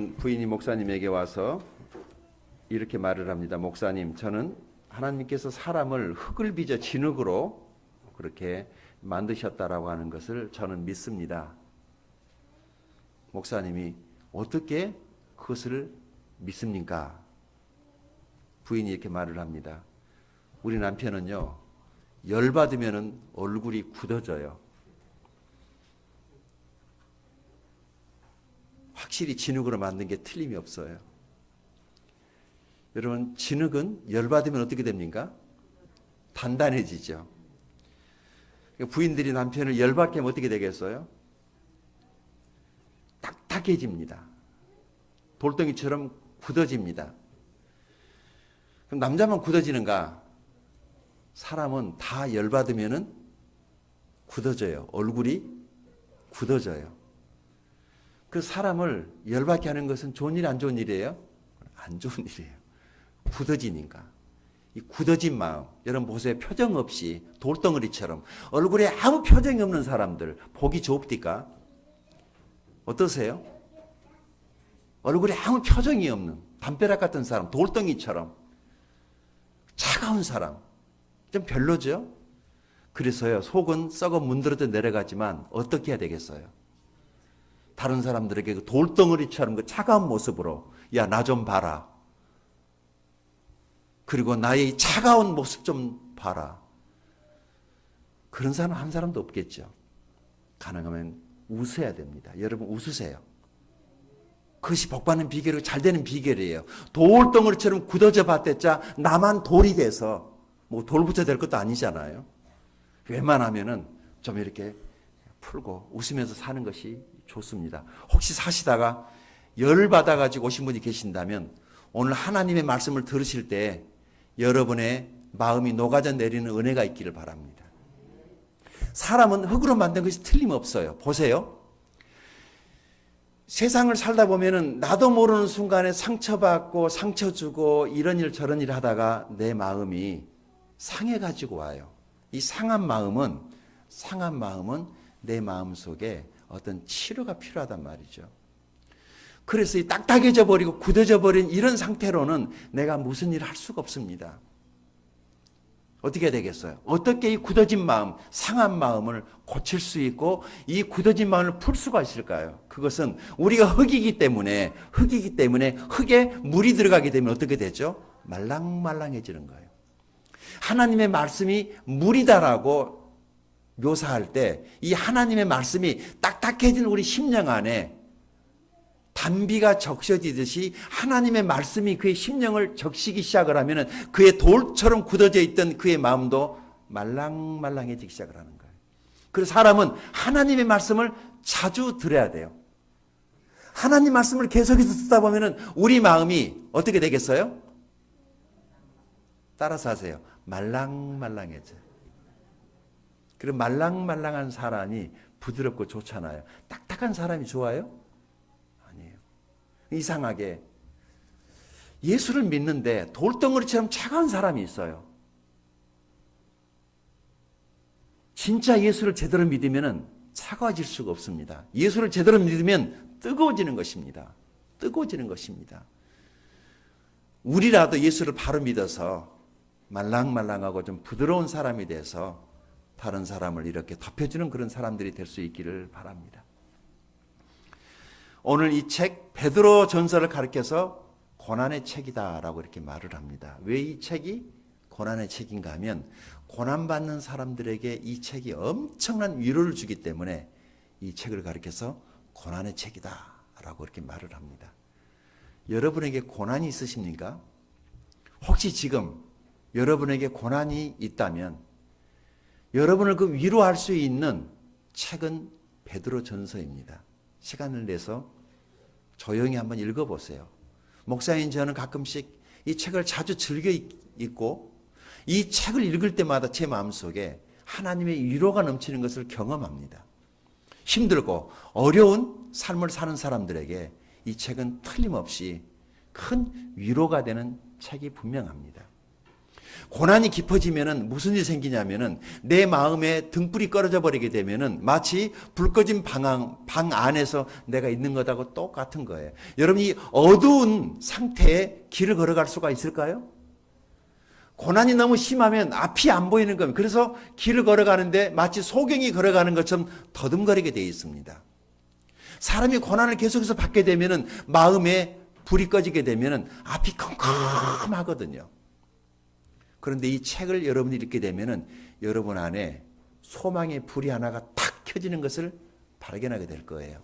어떤 부인이 목사님에게 와서 이렇게 말을 합니다. 목사님, 저는 하나님께서 사람을 흙을 빚어 진흙으로 그렇게 만드셨다라고 하는 것을 저는 믿습니다. 목사님이 어떻게 그것을 믿습니까? 부인이 이렇게 말을 합니다. 우리 남편은요, 열받으면 얼굴이 굳어져요. 확실히 진흙으로 만든 게 틀림이 없어요. 여러분, 진흙은 열받으면 어떻게 됩니까? 단단해지죠. 부인들이 남편을 열받게 하면 어떻게 되겠어요? 딱딱해집니다. 돌덩이처럼 굳어집니다. 그럼 남자만 굳어지는가? 사람은 다 열받으면 굳어져요. 얼굴이 굳어져요. 그 사람을 열받게 하는 것은 좋은 일, 안 좋은 일이에요? 안 좋은 일이에요. 굳어지니까. 이 굳어진 마음, 여러분 보세요. 표정 없이 돌덩어리처럼 얼굴에 아무 표정이 없는 사람들 보기 좋습니까? 어떠세요? 얼굴에 아무 표정이 없는 담벼락 같은 사람, 돌덩이처럼 차가운 사람, 좀 별로죠? 그래서요, 속은 썩어 문드러져 내려가지만 어떻게 해야 되겠어요? 다른 사람들에게 그 돌덩어리처럼 그 차가운 모습으로, 야, 나 좀 봐라. 그리고 나의 차가운 모습 좀 봐라. 그런 사람 한 사람도 없겠죠. 가능하면 웃어야 됩니다. 여러분 웃으세요. 그것이 복받는 비결이고 잘되는 비결이에요. 돌덩어리처럼 굳어져 봤댔자 나만 돌이 돼서 뭐 돌부처 될 것도 아니잖아요. 웬만하면은 좀 이렇게 풀고 웃으면서 사는 것이 좋습니다. 혹시 사시다가 열받아가지고 오신 분이 계신다면 오늘 하나님의 말씀을 들으실 때 여러분의 마음이 녹아져 내리는 은혜가 있기를 바랍니다. 사람은 흙으로 만든 것이 틀림없어요. 보세요. 세상을 살다 보면은 나도 모르는 순간에 상처받고 상처 주고 이런 일 저런 일 하다가 내 마음이 상해가지고 와요. 이 상한 마음은 내 마음 속에 어떤 치료가 필요하단 말이죠. 그래서 이 딱딱해져 버리고 굳어져 버린 이런 상태로는 내가 무슨 일을 할 수가 없습니다. 어떻게 되겠어요? 어떻게 이 굳어진 마음, 상한 마음을 고칠 수 있고 이 굳어진 마음을 풀 수가 있을까요? 그것은 우리가 흙이기 때문에 흙에 물이 들어가게 되면 어떻게 되죠? 말랑말랑해지는 거예요. 하나님의 말씀이 물이다라고 묘사할 때 이 하나님의 말씀이 딱딱해진 우리 심령 안에 단비가 적셔지듯이 하나님의 말씀이 그의 심령을 적시기 시작을 하면 그의 돌처럼 굳어져 있던 그의 마음도 말랑말랑해지기 시작을 하는 거예요. 그래서 사람은 하나님의 말씀을 자주 들어야 돼요. 하나님 말씀을 계속해서 듣다 보면 우리 마음이 어떻게 되겠어요? 따라서 하세요. 말랑말랑해져요. 그리고 말랑말랑한 사람이 부드럽고 좋잖아요. 딱딱한 사람이 좋아요? 아니에요. 이상하게 예수를 믿는데 돌덩어리처럼 차가운 사람이 있어요. 진짜 예수를 제대로 믿으면 차가워질 수가 없습니다. 예수를 제대로 믿으면 뜨거워지는 것입니다. 뜨거워지는 것입니다. 우리라도 예수를 바로 믿어서 말랑말랑하고 좀 부드러운 사람이 돼서 다른 사람을 이렇게 덮여주는 그런 사람들이 될 수 있기를 바랍니다. 오늘 이 책 베드로 전서를 가리켜서 고난의 책이다라고 이렇게 말을 합니다. 왜 이 책이 고난의 책인가 하면 고난받는 사람들에게 이 책이 엄청난 위로를 주기 때문에 이 책을 가리켜서 고난의 책이다라고 이렇게 말을 합니다. 여러분에게 고난이 있으십니까? 혹시 지금 여러분에게 고난이 있다면 여러분을 그 위로할 수 있는 책은 베드로 전서입니다. 시간을 내서 조용히 한번 읽어보세요. 목사인 저는 가끔씩 이 책을 자주 즐겨 읽고 이 책을 읽을 때마다 제 마음속에 하나님의 위로가 넘치는 것을 경험합니다. 힘들고 어려운 삶을 사는 사람들에게 이 책은 틀림없이 큰 위로가 되는 책이 분명합니다. 고난이 깊어지면은 무슨 일이 생기냐면은 내 마음에 등불이 꺼져 버리게 되면은 마치 불 꺼진 방 안에서 내가 있는 것하고 똑같은 거예요. 여러분이 어두운 상태에 길을 걸어갈 수가 있을까요? 고난이 너무 심하면 앞이 안 보이는 겁니다. 그래서 길을 걸어가는데 마치 소경이 걸어가는 것처럼 더듬거리게 되어 있습니다. 사람이 고난을 계속해서 받게 되면은 마음에 불이 꺼지게 되면은 앞이 컴컴하거든요. 그런데 이 책을 여러분이 읽게 되면은 여러분 안에 소망의 불이 하나가 탁 켜지는 것을 발견하게 될 거예요.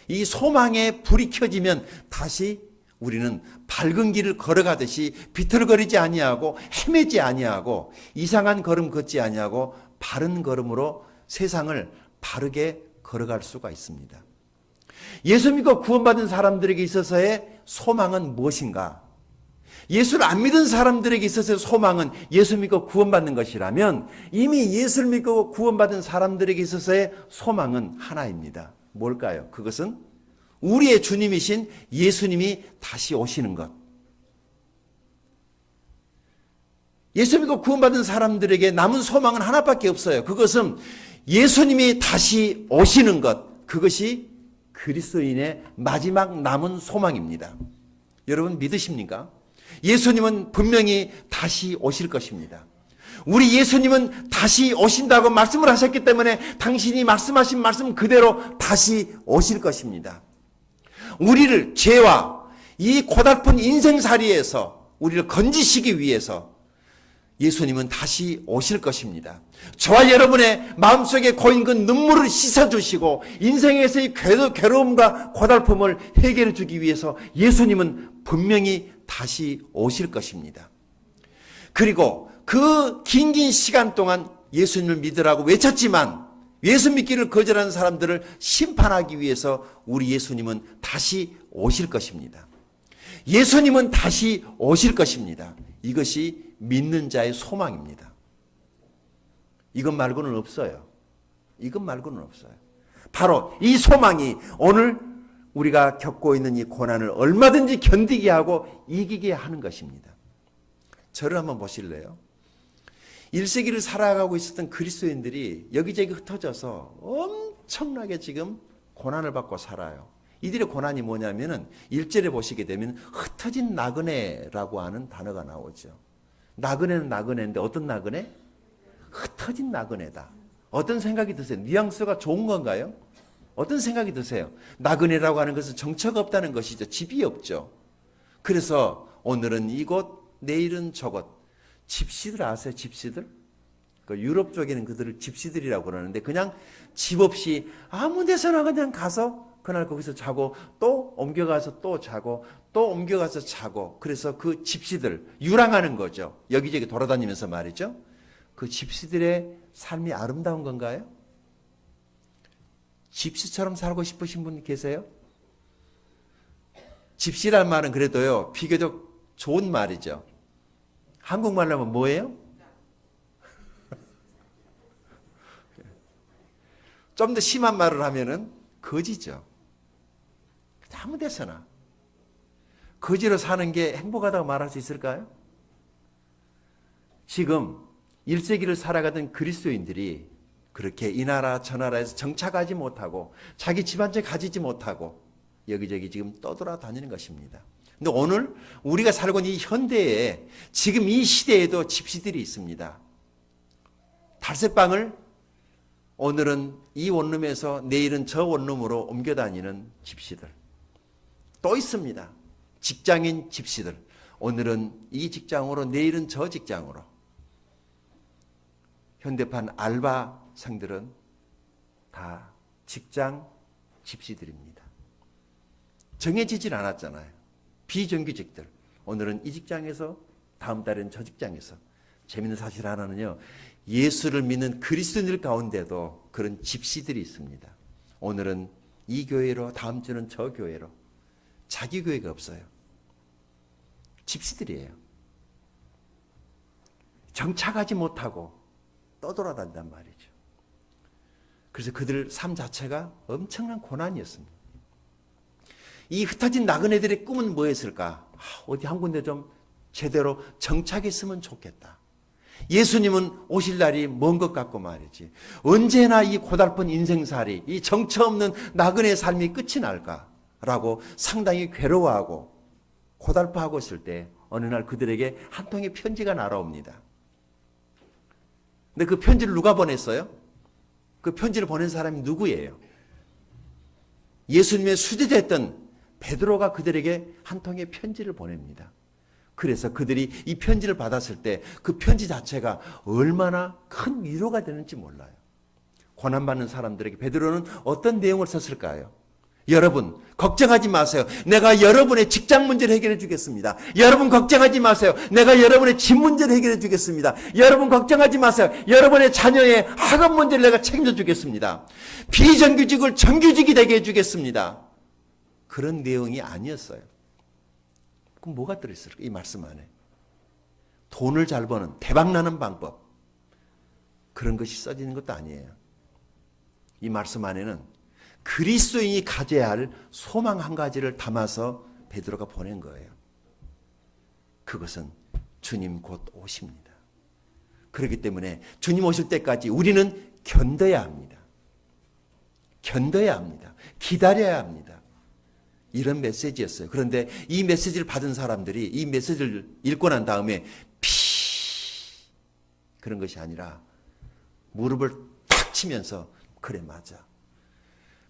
이 소망의 불이 켜지면 다시 우리는 밝은 길을 걸어가듯이 비틀거리지 아니하고 헤매지 아니하고 이상한 걸음 걷지 아니하고 바른 걸음으로 세상을 바르게 걸어갈 수가 있습니다. 예수 믿고 구원받은 사람들에게 있어서의 소망은 무엇인가? 예수를 안 믿은 사람들에게 있어서의 소망은 예수 믿고 구원받는 것이라면 이미 예수를 믿고 구원받은 사람들에게 있어서의 소망은 하나입니다. 뭘까요? 그것은 우리의 주님이신 예수님이 다시 오시는 것. 예수 믿고 구원받은 사람들에게 남은 소망은 하나밖에 없어요. 그것은 예수님이 다시 오시는 것. 그것이 그리스도인의 마지막 남은 소망입니다. 여러분 믿으십니까? 예수님은 분명히 다시 오실 것입니다. 우리 예수님은 다시 오신다고 말씀을 하셨기 때문에 당신이 말씀하신 말씀 그대로 다시 오실 것입니다. 우리를 죄와 이 고달픈 인생살이에서 우리를 건지시기 위해서 예수님은 다시 오실 것입니다. 저와 여러분의 마음속에 고인 그 눈물을 씻어주시고 인생에서의 괴로움과 고달픔을 해결해 주기 위해서 예수님은 분명히 다시 오실 것입니다. 그리고 그 긴 시간 동안 예수님을 믿으라고 외쳤지만 예수 믿기를 거절하는 사람들을 심판하기 위해서 우리 예수님은 다시 오실 것입니다. 예수님은 다시 오실 것입니다. 이것이 믿는 자의 소망입니다. 이것 말고는 없어요. 이것 말고는 없어요. 바로 이 소망이 오늘 우리가 겪고 있는 이 고난을 얼마든지 견디게 하고 이기게 하는 것입니다. 저를 한번 보실래요? 1세기를 살아가고 있었던 그리스도인들이 여기저기 흩어져서 엄청나게 지금 고난을 받고 살아요. 이들의 고난이 뭐냐면은 1절에 보시게 되면 흩어진 나그네라고 하는 단어가 나오죠. 나그네는 나그네인데 어떤 나그네? 흩어진 나그네다. 어떤 생각이 드세요? 뉘앙스가 좋은 건가요? 어떤 생각이 드세요? 나그네라고 하는 것은 정처가 없다는 것이죠. 집이 없죠. 그래서 오늘은 이곳, 내일은 저곳. 집시들 아세요? 집시들? 그 유럽 쪽에는 그들을 집시들이라고 그러는데 그냥 집 없이 아무 데서나 그냥 가서 그날 거기서 자고 또 옮겨가서 또 자고 또 옮겨가서 자고 그래서 그 집시들 유랑하는 거죠. 여기저기 돌아다니면서 말이죠. 그 집시들의 삶이 아름다운 건가요? 집시처럼 살고 싶으신 분 계세요? 집시란 말은 그래도요 비교적 좋은 말이죠. 한국말로 하면 뭐예요? 좀 더 심한 말을 하면은 거지죠. 아무 데서나. 거지로 사는 게 행복하다고 말할 수 있을까요? 지금 1세기를 살아가던 그리스도인들이 그렇게 이 나라 저 나라에서 정착하지 못하고 자기 집안째 가지지 못하고 여기저기 지금 떠돌아다니는 것입니다. 근데 오늘 우리가 살고 있는 이 현대에 지금 이 시대에도 집시들이 있습니다. 달새방을 오늘은 이 원룸에서 내일은 저 원룸으로 옮겨 다니는 집시들. 또 있습니다. 직장인 집시들. 오늘은 이 직장으로 내일은 저 직장으로. 현대판 알바생들은 다 직장 집시들입니다. 정해지질 않았잖아요. 비정규직들. 오늘은 이 직장에서 다음 달에는 저 직장에서. 재밌는 사실 하나는요. 예수를 믿는 그리스도인들 가운데도 그런 집시들이 있습니다. 오늘은 이 교회로 다음 주는 저 교회로. 자기 교회가 없어요. 집시들이에요. 정착하지 못하고 떠돌아다닌단 말이죠. 그래서 그들 삶 자체가 엄청난 고난이었습니다. 이 흩어진 나그네들의 꿈은 뭐였을까? 어디 한 군데 좀 제대로 정착했으면 좋겠다. 예수님은 오실 날이 먼 것 같고 말이지. 언제나 이 고달픈 인생살이, 이 정처 없는 나그네 삶이 끝이 날까라고 상당히 괴로워하고 고달파하고 있을 때 어느 날 그들에게 한 통의 편지가 날아옵니다. 근데 그 편지를 누가 보냈어요? 그 편지를 보낸 사람이 누구예요? 예수님의 수제자였던 베드로가 그들에게 한 통의 편지를 보냅니다. 그래서 그들이 이 편지를 받았을 때 그 편지 자체가 얼마나 큰 위로가 되는지 몰라요. 고난받는 사람들에게 베드로는 어떤 내용을 썼을까요? 여러분 걱정하지 마세요. 내가 여러분의 직장 문제를 해결해 주겠습니다. 여러분 걱정하지 마세요. 내가 여러분의 집 문제를 해결해 주겠습니다. 여러분 걱정하지 마세요. 여러분의 자녀의 학업 문제를 내가 책임져 주겠습니다. 비정규직을 정규직이 되게 해주겠습니다. 그런 내용이 아니었어요. 그럼 뭐가 들어있을까? 이 말씀 안에 돈을 잘 버는 대박나는 방법, 그런 것이 써지는 것도 아니에요. 이 말씀 안에는 그리스도인이 가져야 할 소망 한 가지를 담아서 베드로가 보낸 거예요. 그것은 주님 곧 오십니다. 그렇기 때문에 주님 오실 때까지 우리는 견뎌야 합니다. 견뎌야 합니다. 기다려야 합니다. 이런 메시지였어요. 그런데 이 메시지를 받은 사람들이 이 메시지를 읽고 난 다음에 그런 것이 아니라 무릎을 탁 치면서 그래 맞아.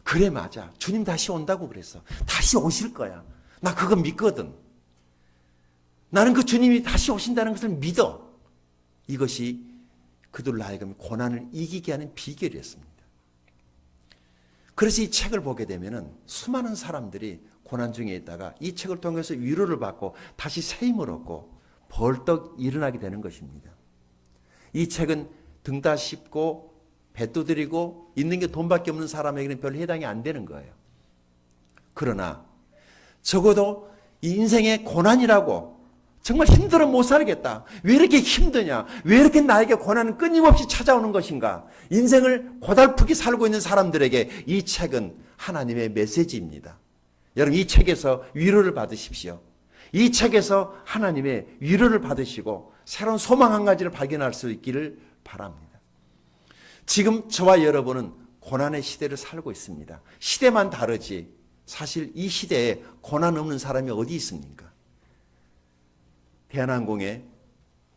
그래 맞아. 주님 다시 온다고 그랬어. 다시 오실 거야. 나 그거 믿거든. 나는 그 주님이 다시 오신다는 것을 믿어. 이것이 그들로 하여금 고난을 이기게 하는 비결이었습니다. 그래서 이 책을 보게 되면은 수많은 사람들이 고난 중에 있다가 이 책을 통해서 위로를 받고 다시 새 힘을 얻고 벌떡 일어나게 되는 것입니다. 이 책은 등 다 씹고 배 두드리고 있는 게 돈밖에 없는 사람에게는 별로 해당이 안 되는 거예요. 그러나 적어도 이 인생의 고난이라고 정말 힘들어 못 살겠다. 왜 이렇게 힘드냐? 왜 이렇게 나에게 고난은 끊임없이 찾아오는 것인가? 인생을 고달프게 살고 있는 사람들에게 이 책은 하나님의 메시지입니다. 여러분 이 책에서 위로를 받으십시오. 이 책에서 하나님의 위로를 받으시고 새로운 소망 한 가지를 발견할 수 있기를 바랍니다. 지금 저와 여러분은 고난의 시대를 살고 있습니다. 시대만 다르지 사실 이 시대에 고난 없는 사람이 어디 있습니까? 대한항공의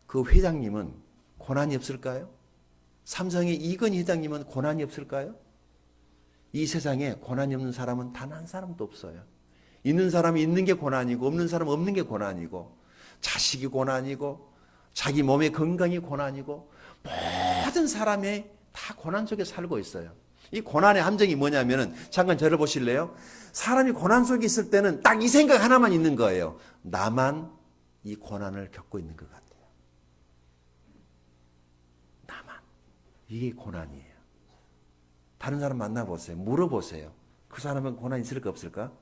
그 회장님은 고난이 없을까요? 삼성의 이건희 회장님은 고난이 없을까요? 이 세상에 고난이 없는 사람은 단 한 사람도 없어요. 있는 사람이 있는 게 고난이고 없는 사람은 없는 게 고난이고 자식이 고난이고 자기 몸의 건강이 고난이고 모든 사람이 다 고난 속에 살고 있어요. 이 고난의 함정이 뭐냐면은 잠깐 저를 보실래요? 사람이 고난 속에 있을 때는 딱 이 생각 하나만 있는 거예요. 나만 이 고난을 겪고 있는 것 같아요. 나만. 이게 고난이에요. 다른 사람 만나보세요. 물어보세요. 그 사람은 고난 있을까 없을까?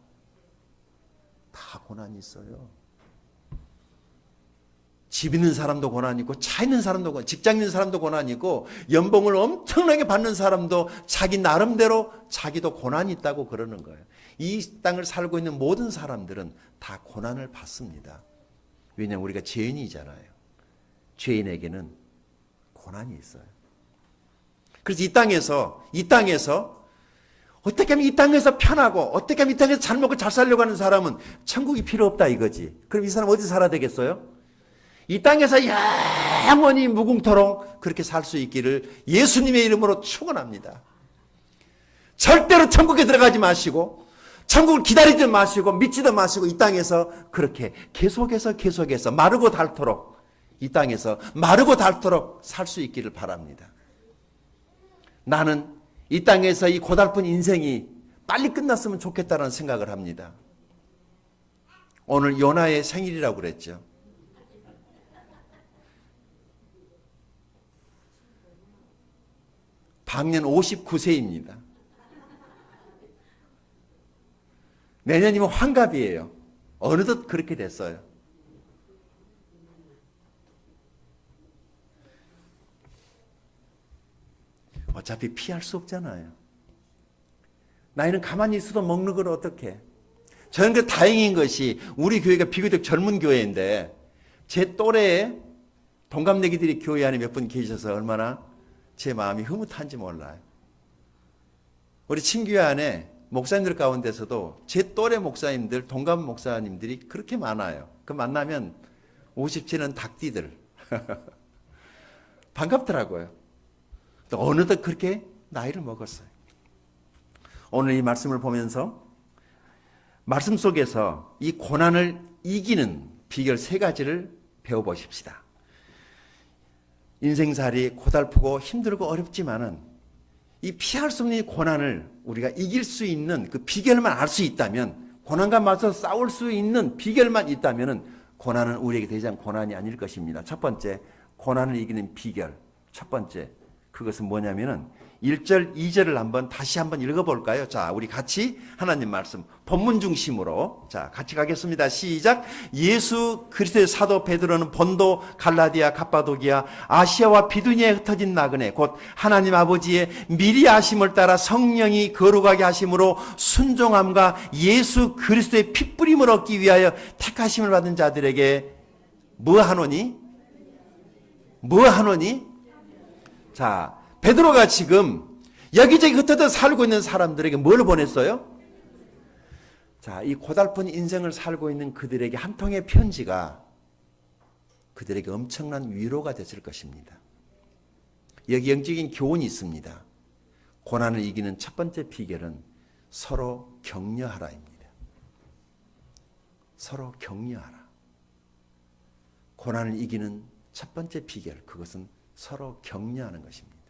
다 고난이 있어요. 집 있는 사람도 고난이 있고 차 있는 사람도 고난, 직장 있는 사람도 고난이 있고 연봉을 엄청나게 받는 사람도 자기 나름대로 자기도 고난이 있다고 그러는 거예요. 이 땅을 살고 있는 모든 사람들은 다 고난을 받습니다. 왜냐하면 우리가 죄인이잖아요. 죄인에게는 고난이 있어요. 그래서 이 땅에서 어떻게 하면 이 땅에서 편하고 어떻게 하면 이 땅에서 잘 먹고 잘 살려고 하는 사람은 천국이 필요 없다 이거지. 그럼 이 사람 어디 살아야 되겠어요? 이 땅에서 영원히 무궁토록 그렇게 살 수 있기를 예수님의 이름으로 축원합니다. 절대로 천국에 들어가지 마시고 천국을 기다리지 마시고 믿지도 마시고 이 땅에서 그렇게 계속해서 마르고 닳도록 이 땅에서 마르고 닳도록 살 수 있기를 바랍니다. 나는 이 땅에서 이 고달픈 인생이 빨리 끝났으면 좋겠다는 생각을 합니다. 오늘 요나의 생일이라고 그랬죠. 방년 59세입니다. 내년이면 환갑이에요. 어느덧 그렇게 됐어요. 어차피 피할 수 없잖아요. 나이는 가만히 있어도 먹는 걸 어떻게? 저는 그 다행인 것이 우리 교회가 비교적 젊은 교회인데 제 또래의 동갑내기들이 교회 안에 몇 분 계셔서 얼마나 제 마음이 흐뭇한지 몰라요. 우리 친교회 안에 목사님들 가운데서도 제 또래 목사님들, 동갑 목사님들이 그렇게 많아요. 그 만나면 57은 닭띠들. 반갑더라고요. 또 어느덧 그렇게 나이를 먹었어요. 오늘 이 말씀을 보면서 말씀 속에서 이 고난을 이기는 비결 3가지를 배워보십시다. 인생살이 고달프고 힘들고 어렵지만은 이 피할 수 없는 이 고난을 우리가 이길 수 있는 그 비결만 알 수 있다면, 고난과 맞서 싸울 수 있는 비결만 있다면은 고난은 우리에게 대장 고난이 아닐 것입니다. 첫 번째, 고난을 이기는 비결. 첫 번째, 그것은 뭐냐면은 1절, 2절을 다시 한번 읽어볼까요? 자, 우리 같이 하나님 말씀 본문 중심으로 자, 같이 가겠습니다. 시작. 예수 그리스도의 사도 베드로는 본도, 갈라디아, 갑바도기아, 아시아와 비두니아에 흩어진 나그네 곧 하나님 아버지의 미리 아심을 따라 성령이 거룩하게 하심으로 순종함과 예수 그리스도의 핏부림을 얻기 위하여 택하심을 받은 자들에게 뭐 하노니? 자, 베드로가 지금 여기저기 흩어져 살고 있는 사람들에게 뭘 보냈어요? 자, 이 고달픈 인생을 살고 있는 그들에게 한 통의 편지가 그들에게 엄청난 위로가 됐을 것입니다. 여기 영적인 교훈이 있습니다. 고난을 이기는 첫 번째 비결은 서로 격려하라입니다. 서로 격려하라. 고난을 이기는 첫 번째 비결, 그것은 서로 격려하는 것입니다.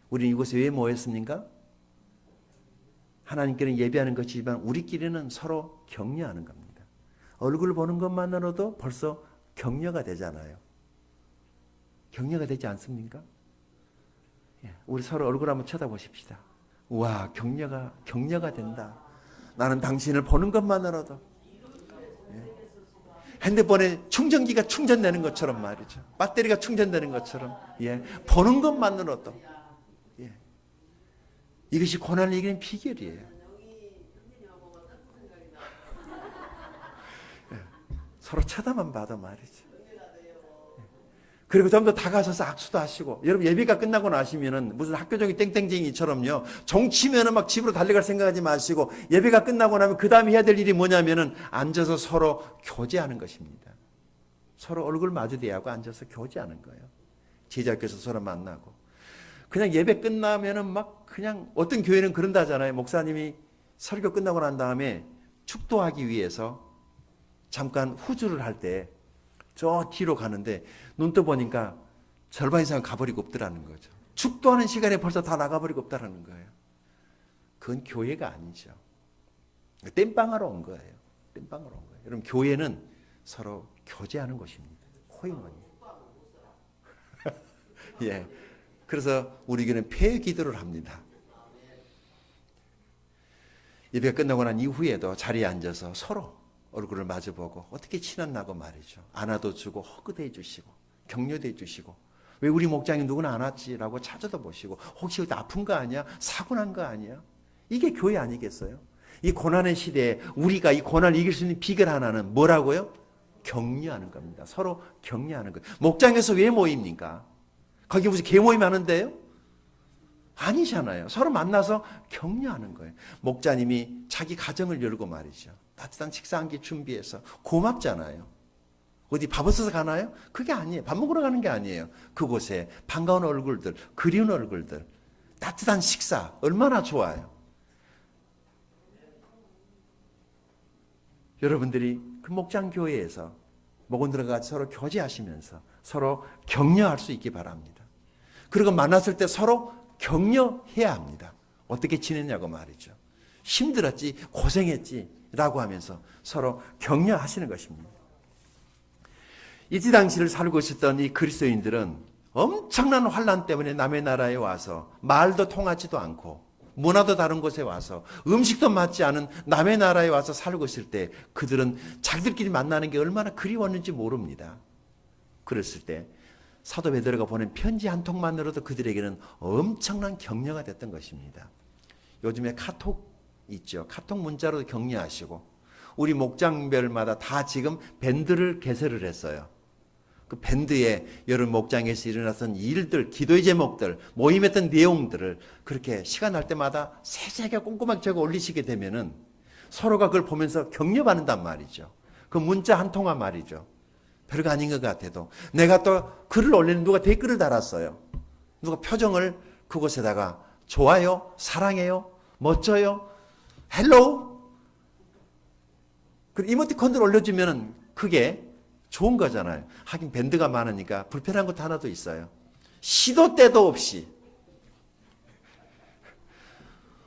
우리는 이곳에 왜 모였습니까? 하나님께는 예배하는 것이지만 우리끼리는 서로 격려하는 겁니다. 얼굴 보는 것만으로도 벌써 격려가 되잖아요. 격려가 되지 않습니까? 우리 서로 얼굴 한번 쳐다보십시다. 우와, 격려가 된다. 나는 당신을 보는 것만으로도. 핸드폰에 충전기가 충전되는 것처럼 말이죠. 배터리가 충전되는 것처럼. 보는 것만으로도. 이것이 고난을 이기는 비결이에요. 서로 쳐다만 봐도 말이죠. 그리고 좀 더 다가서서 악수도 하시고, 여러분 예배가 끝나고 나시면은 무슨 학교종이 땡땡쟁이처럼요, 종치면은 막 집으로 달려갈 생각하지 마시고, 예배가 끝나고 나면 그 다음에 해야 될 일이 뭐냐면은 앉아서 서로 교제하는 것입니다. 서로 얼굴 마주 대하고 앉아서 교제하는 거예요. 제자께서 서로 만나고. 그냥 예배 끝나면은 막 그냥 어떤 교회는 그런다잖아요. 목사님이 설교 끝나고 난 다음에 축도하기 위해서 잠깐 후주를 할 때 저 뒤로 가는데 눈 떠 보니까 절반 이상 가버리고 없더라는 거죠. 축도하는 시간에 벌써 다 나가버리고 없다라는 거예요. 그건 교회가 아니죠. 땜빵하러 온 거예요. 땜빵하러 온 거예요. 여러분 교회는 서로 교제하는 곳입니다. 코인원이. 예. 그래서 우리 교회는 폐 기도를 합니다. 예배가 끝나고 난 이후에도 자리에 앉아서 서로 얼굴을 마주보고 어떻게 친했나고 말이죠. 안아도 주고 허그도 해주시고 격려도 해주시고, 왜 우리 목장이 누구나 안 왔지라고 찾아도 보시고, 혹시 아픈 거 아니야? 사고 난 거 아니야? 이게 교회 아니겠어요? 이 고난의 시대에 우리가 이 고난을 이길 수 있는 비결 하나는 뭐라고요? 격려하는 겁니다. 서로 격려하는 거예요. 목장에서 왜 모입니까? 거기 무슨 개모임 하는데요? 아니잖아요. 서로 만나서 격려하는 거예요. 목자님이 자기 가정을 열고 말이죠. 따뜻한 식사 한 끼 준비해서 고맙잖아요. 어디 밥 없어서 가나요? 그게 아니에요. 밥 먹으러 가는 게 아니에요. 그곳에 반가운 얼굴들, 그리운 얼굴들, 따뜻한 식사 얼마나 좋아요. 여러분들이 그 목장교회에서 목원들과 같이 서로 교제하시면서 서로 격려할 수 있기 바랍니다. 그리고 만났을 때 서로 격려해야 합니다. 어떻게 지냈냐고 말이죠. 힘들었지, 고생했지 라고 하면서 서로 격려하시는 것입니다. 이때 당시를 살고 있었던 이 그리스도인들은 엄청난 환난 때문에 남의 나라에 와서 말도 통하지도 않고 문화도 다른 곳에 와서 음식도 맞지 않은 남의 나라에 와서 살고 있을 때 그들은 자기들끼리 만나는 게 얼마나 그리웠는지 모릅니다. 그랬을 때 사도 베드로가 보낸 편지 한 통만으로도 그들에게는 엄청난 격려가 됐던 것입니다. 요즘에 카톡 있죠. 카톡 문자로도 격려하시고, 우리 목장별마다 다 지금 밴드를 개설을 했어요. 그 밴드에 여러 목장에서 일어났던 일들, 기도의 제목들, 모임했던 내용들을 그렇게 시간 날 때마다 세세하게 꼼꼼하게 적어 올리시게 되면은 서로가 그걸 보면서 격려받는단 말이죠. 그 문자 한 통화 말이죠. 별거 아닌 것 같아도. 내가 또 글을 올리는 누가 댓글을 달았어요. 누가 표정을 그곳에다가 좋아요, 사랑해요, 멋져요, 헬로우. 그 이모티콘들 올려주면은 그게 좋은 거잖아요. 하긴 밴드가 많으니까 불편한 것도 하나도 있어요. 시도 때도 없이.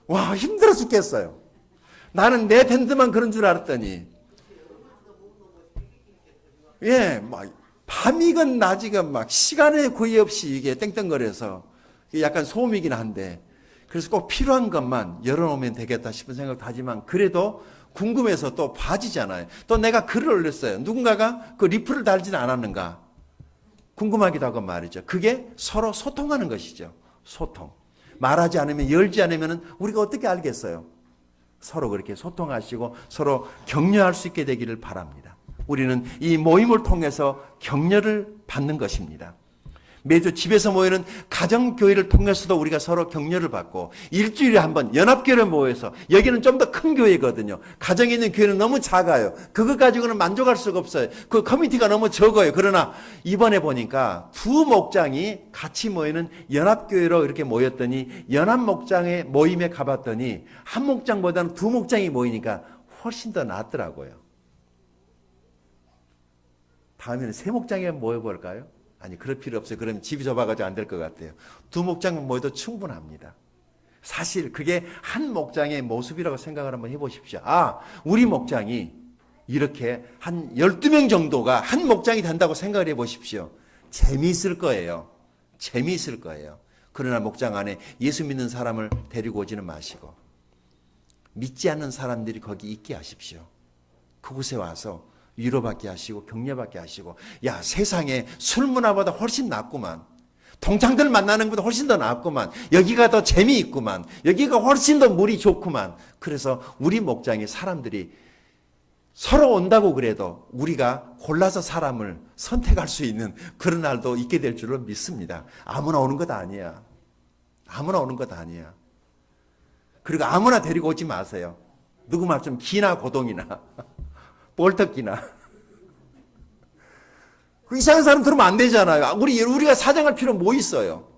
와, 힘들어 죽겠어요. 나는 내 밴드만 그런 줄 알았더니, 막 밤이건 낮이건 막 시간의 구애 없이 이게 땡땡거려서 약간 소음이긴 한데, 그래서 꼭 필요한 것만 열어놓으면 되겠다 싶은 생각도 하지만, 그래도 궁금해서 또 봐지잖아요. 또 내가 글을 올렸어요. 누군가가 그 리플을 달지는 않았는가 궁금하기도 하고 말이죠. 그게 서로 소통하는 것이죠. 소통. 말하지 않으면, 열지 않으면 우리가 어떻게 알겠어요? 서로 그렇게 소통하시고 서로 격려할 수 있게 되기를 바랍니다. 우리는 이 모임을 통해서 격려를 받는 것입니다. 매주 집에서 모이는 가정교회를 통해서도 우리가 서로 격려를 받고, 일주일에 한 번 연합교회를 모여서, 여기는 좀 더 큰 교회거든요. 가정에 있는 교회는 너무 작아요. 그거 가지고는 만족할 수가 없어요. 그 커뮤니티가 너무 적어요. 그러나 이번에 보니까 두 목장이 같이 모이는 연합교회로 이렇게 모였더니, 연합목장의 모임에 가봤더니 한 목장보다는 두 목장이 모이니까 훨씬 더 낫더라고요. 다음에는 세 목장에 모여볼까요? 아니, 그럴 필요 없어요. 그러면 집이 좁아가지고 안 될 것 같아요. 두 목장만 모여도 충분합니다. 사실 그게 한 목장의 모습이라고 생각을 한번 해보십시오. 우리 목장이 이렇게 한 12명 정도가 한 목장이 된다고 생각을 해보십시오. 재미있을 거예요. 재미있을 거예요. 그러나 목장 안에 예수 믿는 사람을 데리고 오지는 마시고, 믿지 않는 사람들이 거기 있게 하십시오. 그곳에 와서 위로받게 하시고 격려받게 하시고, 야, 세상에 술 문화보다 훨씬 낫구만. 동창들 만나는 것보다 훨씬 더 낫구만. 여기가 더 재미있구만. 여기가 훨씬 더 물이 좋구만. 그래서 우리 목장에 사람들이 서로 온다고 그래도 우리가 골라서 사람을 선택할 수 있는 그런 날도 있게 될 줄로 믿습니다. 아무나 오는 것 아니야. 아무나 오는 것 아니야. 그리고 아무나 데리고 오지 마세요. 누구 말 좀 기나 고동이나 볼터기나. 그 이상한 사람 들으면 안 되잖아요. 우리가 사정할 필요 뭐 있어요?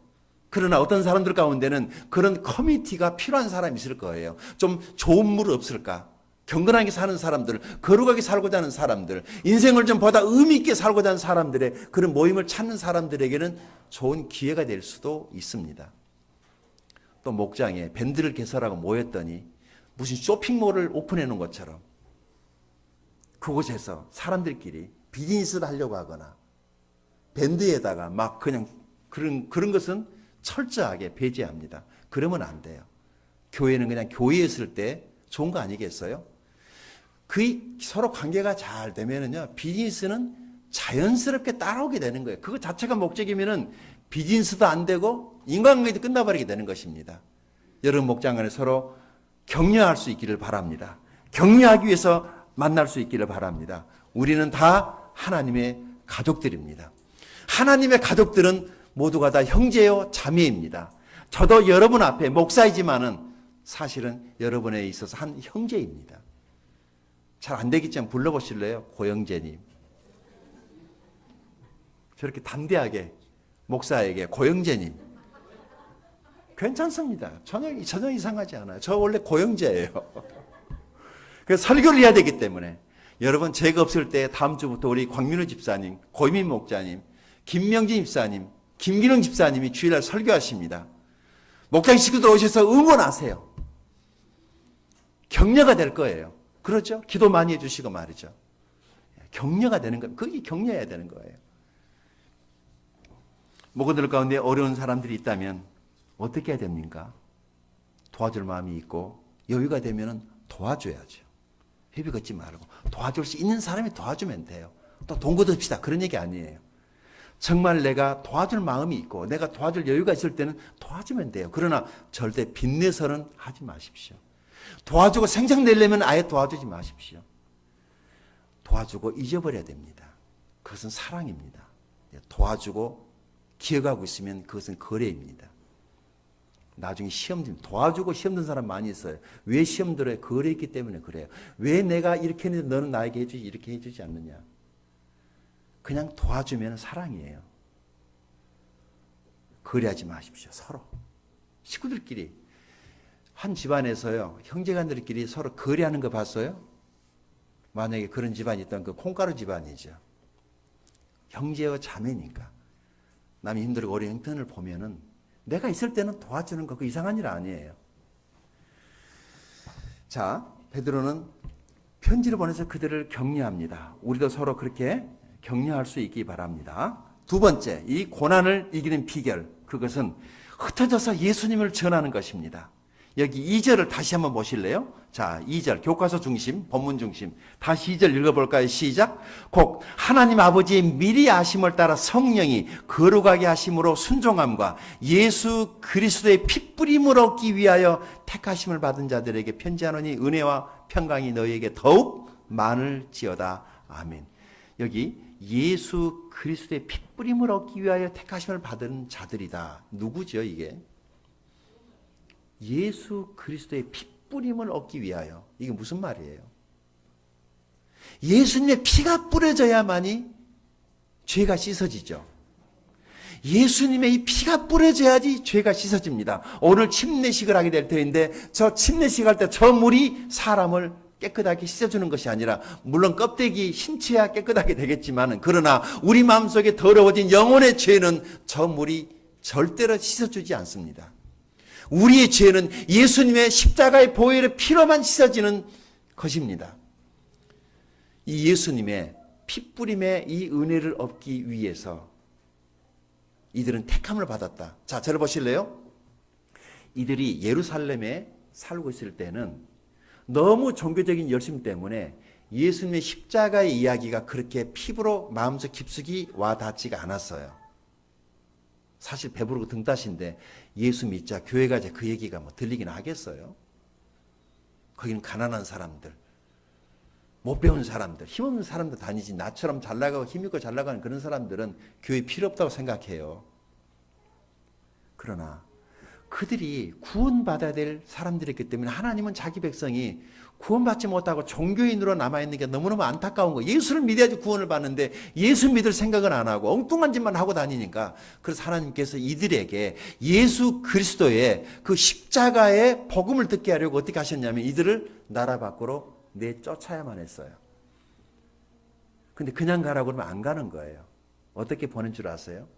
그러나 어떤 사람들 가운데는 그런 커뮤니티가 필요한 사람이 있을 거예요. 좀 좋은 물 없을까? 경건하게 사는 사람들, 거룩하게 살고자 하는 사람들, 인생을 좀 보다 의미 있게 살고자 하는 사람들의 그런 모임을 찾는 사람들에게는 좋은 기회가 될 수도 있습니다. 또 목장에 밴드를 개설하고 모였더니 무슨 쇼핑몰을 오픈해 놓은 것처럼 그곳에서 사람들끼리 비즈니스를 하려고 하거나 밴드에다가 막 그냥 그런 것은 철저하게 배제합니다. 그러면 안 돼요. 교회는 그냥 교회에 있을 때 좋은 거 아니겠어요? 그 서로 관계가 잘 되면은요, 비즈니스는 자연스럽게 따라오게 되는 거예요. 그거 자체가 목적이면은 비즈니스도 안 되고 인간관계도 끝나버리게 되는 것입니다. 여러분 목장 안에 서로 격려할 수 있기를 바랍니다. 격려하기 위해서 만날 수 있기를 바랍니다. 우리는 다 하나님의 가족들입니다. 하나님의 가족들은 모두가 다 형제요 자매입니다. 저도 여러분 앞에 목사이지만은 사실은 여러분에 있어서 한 형제입니다. 잘 안 되겠지만 불러보실래요? 고영재님. 저렇게 담대하게 목사에게 고영재님. 괜찮습니다. 전혀 이상하지 않아요. 저 원래 고영재예요. 그래서 설교를 해야 되기 때문에 여러분, 제가 없을 때 다음 주부터 우리 광민우 집사님, 고이민 목자님, 김명진 집사님, 김기능 집사님이 주일날 설교하십니다. 목장 식구들 오셔서 응원하세요. 격려가 될 거예요. 그렇죠? 기도 많이 해주시고 말이죠. 격려가 되는 거예요. 그게 격려해야 되는 거예요. 목원들 가운데 어려운 사람들이 있다면 어떻게 해야 됩니까? 도와줄 마음이 있고 여유가 되면 도와줘야죠. 회비 걷지 말고 도와줄 수 있는 사람이 도와주면 돼요. 또 돈 걷읍시다 그런 얘기 아니에요. 정말 내가 도와줄 마음이 있고 내가 도와줄 여유가 있을 때는 도와주면 돼요. 그러나 절대 빚내서는 하지 마십시오. 도와주고 생장 내려면 아예 도와주지 마십시오. 도와주고 잊어버려야 됩니다. 그것은 사랑입니다. 도와주고 기억하고 있으면 그것은 거래입니다. 나중에 시험 도와주고 시험 든 사람 많이 있어요. 왜 시험 들어요? 거래했기 때문에 그래요. 왜 내가 이렇게 했는데 너는 나에게 해주지 이렇게 해주지 않느냐. 그냥 도와주면 사랑이에요. 거래하지 마십시오. 서로. 식구들끼리. 한 집안에서요. 형제간들끼리 서로 거래하는 거 봤어요? 만약에 그런 집안이 있다면 그 콩가루 집안이죠. 형제와 자매니까. 남이 힘들고 어려운 형편을 보면은 내가 있을 때는 도와주는 거 그 이상한 일 아니에요. 자, 베드로는 편지를 보내서 그들을 격려합니다. 우리도 서로 그렇게 격려할 수 있기 바랍니다. 두 번째, 이 고난을 이기는 비결, 그것은 흩어져서 예수님을 전하는 것입니다. 여기 2절을 다시 한번 보실래요? 자, 2절 교과서 중심, 본문 중심. 다시 2절 읽어볼까요? 시작. 곧 하나님 아버지의 미리 아심을 따라 성령이 거룩하게 하심으로 순종함과 예수 그리스도의 핏뿌림을 얻기 위하여 택하심을 받은 자들에게 편지하노니 은혜와 평강이 너희에게 더욱 많을지어다. 아멘. 여기 예수 그리스도의 핏뿌림을 얻기 위하여 택하심을 받은 자들이다. 누구죠 이게? 예수 그리스도의 핏뿌림을 얻기 위하여. 이게 무슨 말이에요? 예수님의 피가 뿌려져야만이 죄가 씻어지죠. 예수님의 이 피가 뿌려져야지 죄가 씻어집니다. 오늘 침례식을 하게 될 터인데 저 침례식 할 때 저 물이 사람을 깨끗하게 씻어주는 것이 아니라 물론 껍데기 신체야 깨끗하게 되겠지만 그러나 우리 마음속에 더러워진 영혼의 죄는 저 물이 절대로 씻어주지 않습니다. 우리의 죄는 예수님의 십자가의 보혈의 피로만 씻어지는 것입니다. 이 예수님의 핏뿌림의 이 은혜를 얻기 위해서 이들은 택함을 받았다. 자, 저를 보실래요? 이들이 예루살렘에 살고 있을 때는 너무 종교적인 열심 때문에 예수님의 십자가의 이야기가 그렇게 피부로 마음속 깊숙이 와닿지가 않았어요. 사실 배부르고 등 따신데 예수 믿자 교회 가자 그 얘기가 뭐 들리긴 하겠어요. 거기는 가난한 사람들, 못 배운 사람들, 힘없는 사람들 다니지 나처럼 잘 나가고 힘있고 잘 나가는 그런 사람들은 교회 필요 없다고 생각해요. 그러나 그들이 구원받아야 될 사람들이기 때문에 하나님은 자기 백성이 구원받지 못하고 종교인으로 남아있는 게 너무너무 안타까운 거예요. 예수를 믿어야지 구원을 받는데 예수 믿을 생각은 안 하고 엉뚱한 짓만 하고 다니니까 그래서 하나님께서 이들에게 예수 그리스도의 그 십자가의 복음을 듣게 하려고 어떻게 하셨냐면 이들을 나라 밖으로 내쫓아야만 했어요. 근데 그냥 가라고 그러면 안 가는 거예요. 어떻게 보낸 줄 아세요?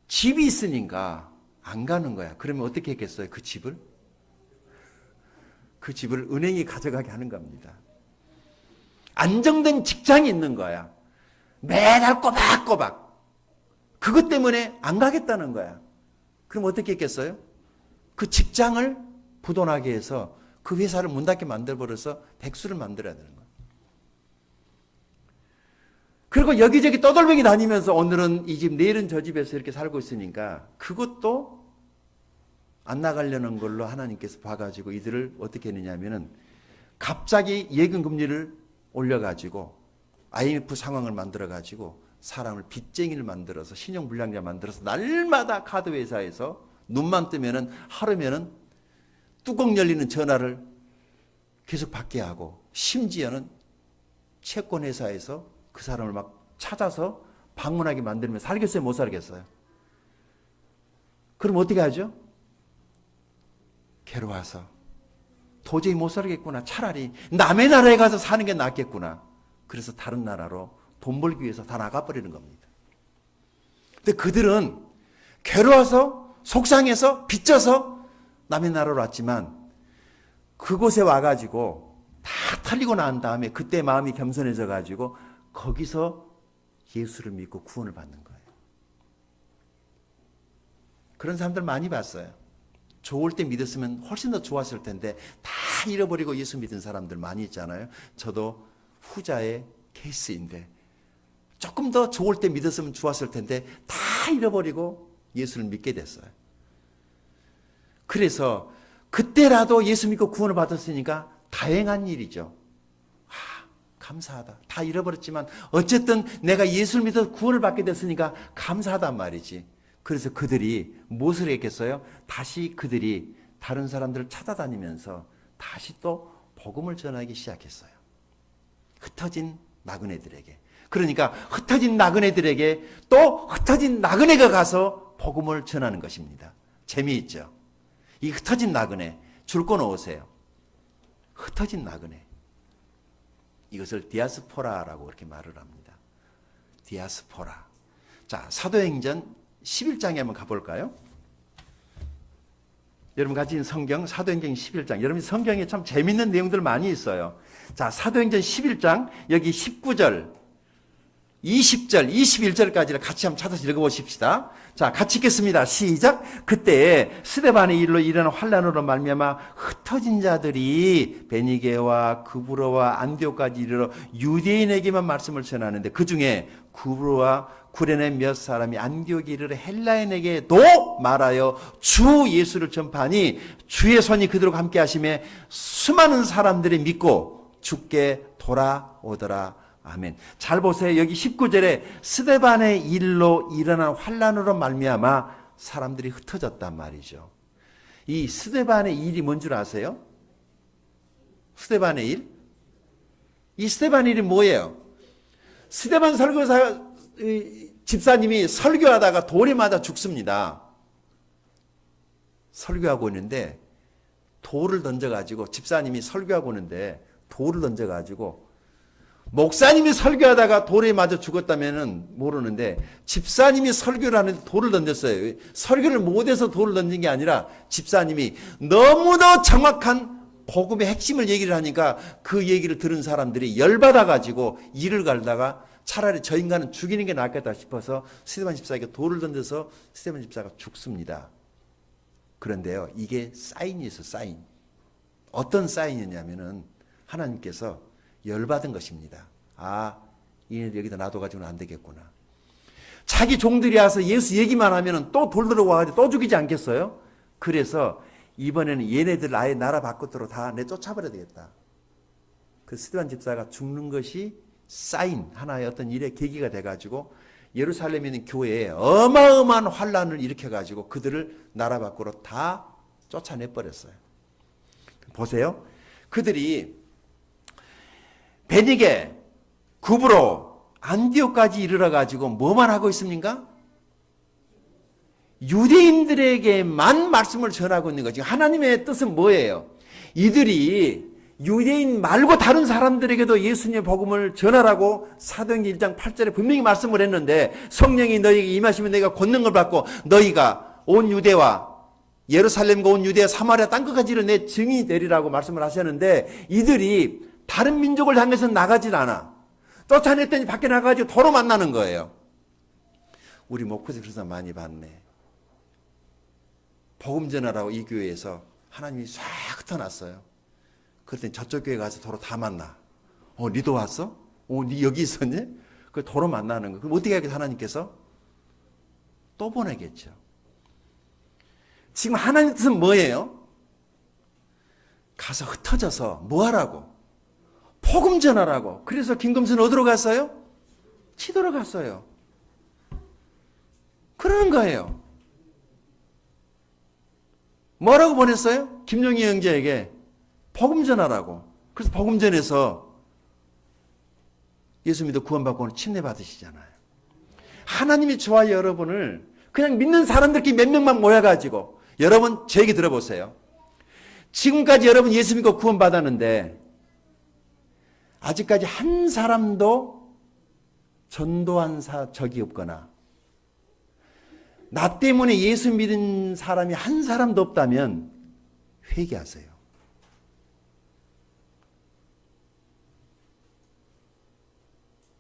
집이 있으니까 안 가는 거야. 그러면 어떻게 했겠어요? 그 집을 은행이 가져가게 하는 겁니다. 안정된 직장이 있는 거야. 매달 꼬박꼬박. 그것 때문에 안 가겠다는 거야. 그럼 어떻게 했겠어요? 그 직장을 부도나게 해서 그 회사를 문 닫게 만들어버려서 백수를 만들어야 되는 거야. 그리고 여기저기 떠돌뱅이 다니면서 오늘은 이 집, 내일은 저 집에서 이렇게 살고 있으니까 그것도 안 나가려는 걸로 하나님께서 봐가지고 이들을 어떻게 했느냐면은 갑자기 예금 금리를 올려가지고 IMF 상황을 만들어가지고 사람을 빚쟁이를 만들어서 신용불량자 만들어서 날마다 카드 회사에서 눈만 뜨면은 하루면은 뚜껑 열리는 전화를 계속 받게 하고 심지어는 채권 회사에서 그 사람을 막 찾아서 방문하게 만들면 살겠어요? 못 살겠어요? 그럼 어떻게 하죠? 괴로워서 도저히 못 살겠구나. 차라리 남의 나라에 가서 사는 게 낫겠구나. 그래서 다른 나라로 돈 벌기 위해서 다 나가버리는 겁니다. 근데 그들은 괴로워서 속상해서 빚져서 남의 나라로 왔지만 그곳에 와가지고 다 털리고 난 다음에 그때 마음이 겸손해져 가지고 거기서 예수를 믿고 구원을 받는 거예요. 그런 사람들 많이 봤어요. 좋을 때 믿었으면 훨씬 더 좋았을 텐데 다 잃어버리고 예수 믿은 사람들 많이 있잖아요. 저도 후자의 케이스인데 조금 더 좋을 때 믿었으면 좋았을 텐데 다 잃어버리고 예수를 믿게 됐어요. 그래서 그때라도 예수 믿고 구원을 받았으니까 다행한 일이죠. 감사하다. 다 잃어버렸지만 어쨌든 내가 예수를 믿어 구원을 받게 됐으니까 감사하단 말이지. 그래서 그들이 무엇을 했겠어요? 다시 그들이 다른 사람들을 찾아다니면서 다시 또 복음을 전하기 시작했어요. 흩어진 나그네들에게. 그러니까 흩어진 나그네들에게 또 흩어진 나그네가 가서 복음을 전하는 것입니다. 재미있죠? 이 흩어진 나그네 줄 거 놓으세요. 흩어진 나그네. 이것을 디아스포라라고 그렇게 말을 합니다. 디아스포라. 자, 사도행전 11장에 한번 가볼까요? 여러분 가진 성경 사도행전 11장. 여러분 성경에 참 재밌는 내용들 많이 있어요. 자, 사도행전 11장 여기 19절, 20절, 21절까지를 같이 한번 찾아서 읽어보십시다. 자, 같이 읽겠습니다. 시작. 그때 스데반의 일로 일어난 환란으로 말미암아 흩어진 자들이 베니게와 구브로와 안디옥까지 이르러 유대인에게만 말씀을 전하는데 그 중에 구브로와 구레네 몇 사람이 안디옥에 이르러 헬라인에게도 말하여 주 예수를 전파하니 주의 손이 그들과 함께 하심에 수많은 사람들이 믿고 주께 돌아오더라. 아멘. 잘 보세요. 여기 19절에 스데반의 일로 일어난 환란으로 말미암아 사람들이 흩어졌단 말이죠. 이 스데반의 일이 뭔 줄 아세요? 스데반의 일? 이 스데반의 일이 뭐예요? 스데반 설교사 집사님이 설교하다가 돌에 맞아 죽습니다. 설교하고 있는데 돌을 던져가지고 집사님이 설교하고 있는데 돌을 던져가지고 목사님이 설교하다가 돌에 맞아 죽었다면은 모르는데 집사님이 설교를 하는데 돌을 던졌어요. 설교를 못해서 돌을 던진 게 아니라 집사님이 너무도 정확한 복음의 핵심을 얘기를 하니까 그 얘기를 들은 사람들이 열받아가지고 이를 갈다가 차라리 저 인간은 죽이는 게 낫겠다 싶어서 스데반 집사에게 돌을 던져서 스데반 집사가 죽습니다. 그런데요, 이게 사인이 있어, 사인. 어떤 사인이냐면은 하나님께서 열받은 것입니다. 아, 얘네들 여기다 놔둬가지고는 안 되겠구나. 자기 종들이 와서 예수 얘기만 하면은 또 돌 들어와가지고 또 죽이지 않겠어요? 그래서 이번에는 얘네들 아예 나라 밖으로 다 내쫓아버려야 되겠다. 그 스데반 집사가 죽는 것이 사인, 하나의 어떤 일의 계기가 돼가지고 예루살렘에 있는 교회에 어마어마한 환란을 일으켜가지고 그들을 나라 밖으로 다 쫓아내버렸어요. 보세요. 그들이 베니게, 구브로, 안디옥까지 이르러가지고 뭐만 하고 있습니까? 유대인들에게만 말씀을 전하고 있는 거죠. 하나님의 뜻은 뭐예요? 이들이 유대인 말고 다른 사람들에게도 예수님의 복음을 전하라고 사도행전 1장 8절에 분명히 말씀을 했는데 성령이 너희에게 임하시면 너희가 권능을 받고 너희가 온 유대와 예루살렘과 온 유대와 사마리아 땅끝까지 이르러 내 증인이 되리라고 말씀을 하셨는데 이들이 다른 민족을 향해서 나가질 않아. 쫓아냈더니 밖에 나가가지고 도로 만나는 거예요. 우리 목포에서 그래서 많이 봤네. 복음 전하라고 이 교회에서 하나님이 싹 흩어놨어요. 그랬더니 저쪽 교회 가서 도로 다 만나. 니도 왔어? 니 여기 있었니? 그 도로 만나는 거. 그럼 어떻게 하겠어, 하나님께서? 또 보내겠죠. 지금 하나님 뜻은 뭐예요? 가서 흩어져서 뭐 하라고? 복음 전하라고. 그래서 김금수는 어디로 갔어요? 치도로 갔어요. 그러는 거예요. 뭐라고 보냈어요? 김용희 형제에게 복음 전하라고. 그래서 복음 전해서 예수 믿어 구원받고 침례 받으시잖아요. 하나님이 저와 여러분을 그냥 믿는 사람들끼리 몇 명만 모여가지고 여러분 제 얘기 들어보세요. 지금까지 여러분 예수 믿고 구원받았는데 아직까지 한 사람도 전도한 적이 없거나 나 때문에 예수 믿은 사람이 한 사람도 없다면 회개하세요.